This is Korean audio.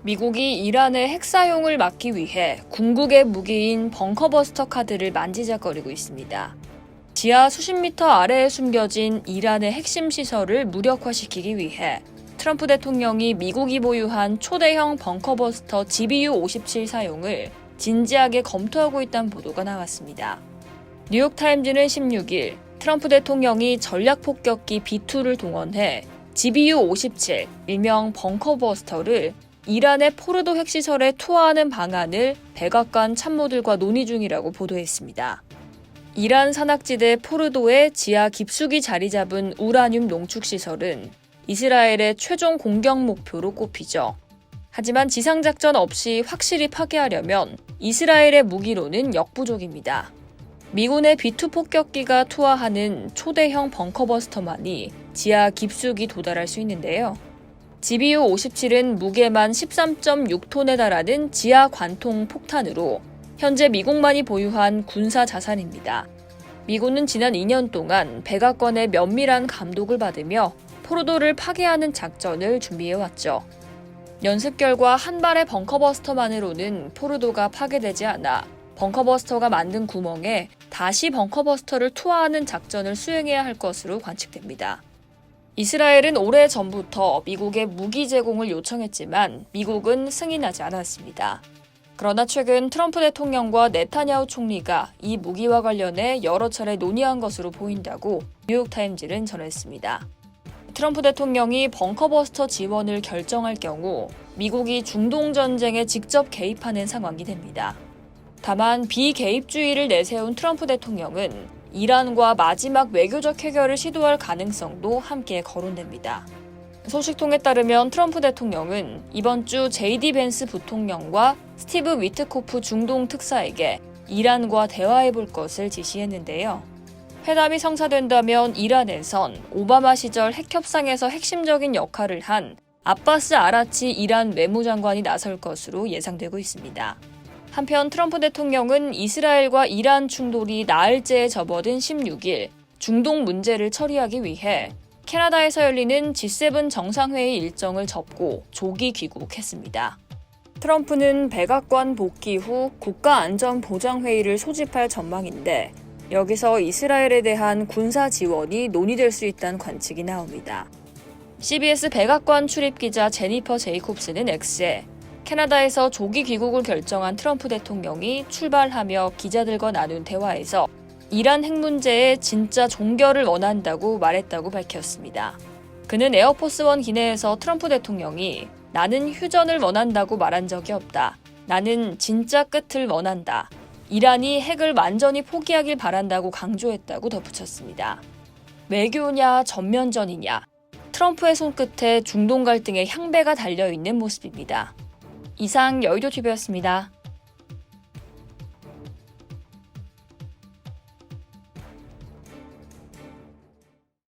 미국이 이란의 핵 사용을 막기 위해 궁극의 무기인 벙커버스터 카드를 만지작거리고 있습니다. 지하 수십 미터 아래에 숨겨진 이란의 핵심 시설을 무력화시키기 위해 트럼프 대통령이 미국이 보유한 초대형 벙커버스터 GBU-57 사용을 진지하게 검토하고 있다는 보도가 나왔습니다. 뉴욕타임즈는 16일 트럼프 대통령이 전략폭격기 B-2를 동원해 GBU-57, 일명 벙커버스터를 이란의 포르도 핵시설에 투하하는 방안을 백악관 참모들과 논의 중이라고 보도했습니다. 이란 산악지대 포르도의 지하 깊숙이 자리 잡은 우라늄 농축시설은 이스라엘의 최종 공격 목표로 꼽히죠. 하지만 지상작전 없이 확실히 파괴하려면 이스라엘의 무기로는 역부족입니다. 미군의 B-2 폭격기가 투하하는 초대형 벙커버스터만이 지하 깊숙이 도달할 수 있는데요. GBU-57은 무게만 13.6톤에 달하는 지하 관통 폭탄으로 현재 미국만이 보유한 군사 자산입니다. 미군은 지난 2년 동안 백악관의 면밀한 감독을 받으며 포르도를 파괴하는 작전을 준비해왔죠. 연습 결과 한 발의 벙커버스터만으로는 포르도가 파괴되지 않아 벙커버스터가 만든 구멍에 다시 벙커버스터를 투하하는 작전을 수행해야 할 것으로 관측됩니다. 이스라엘은 오래전부터 미국에 무기 제공을 요청했지만 미국은 승인하지 않았습니다. 그러나 최근 트럼프 대통령과 네타냐후 총리가 이 무기와 관련해 여러 차례 논의한 것으로 보인다고 뉴욕타임즈는 전했습니다. 트럼프 대통령이 벙커버스터 지원을 결정할 경우 미국이 중동 전쟁에 직접 개입하는 상황이 됩니다. 다만 비개입주의를 내세운 트럼프 대통령은 이란과 마지막 외교적 해결을 시도할 가능성도 함께 거론됩니다. 소식통에 따르면 트럼프 대통령은 이번 주 JD 벤스 부통령과 스티브 위트코프 중동 특사에게 이란과 대화해볼 것을 지시했는데요. 회담이 성사된다면 이란에선 오바마 시절 핵협상에서 핵심적인 역할을 한 아바스 아라치 이란 외무장관이 나설 것으로 예상되고 있습니다. 한편 트럼프 대통령은 이스라엘과 이란 충돌이 나흘째에 접어든 16일 중동 문제를 처리하기 위해 캐나다에서 열리는 G7 정상회의 일정을 접고 조기 귀국했습니다. 트럼프는 백악관 복귀 후 국가안전보장회의를 소집할 전망인데 여기서 이스라엘에 대한 군사 지원이 논의될 수 있다는 관측이 나옵니다. CBS 백악관 출입기자 제니퍼 제이콥스는 X에 캐나다에서 조기 귀국을 결정한 트럼프 대통령이 출발하며 기자들과 나눈 대화에서 이란 핵 문제에 진짜 종결을 원한다고 말했다고 밝혔습니다. 그는 에어포스원 기내에서 트럼프 대통령이 나는 휴전을 원한다고 말한 적이 없다. 나는 진짜 끝을 원한다. 이란이 핵을 완전히 포기하길 바란다고 강조했다고 덧붙였습니다. 외교냐 전면전이냐 트럼프의 손끝에 중동 갈등의 향배가 달려있는 모습입니다. 이상 여의도TV였습니다.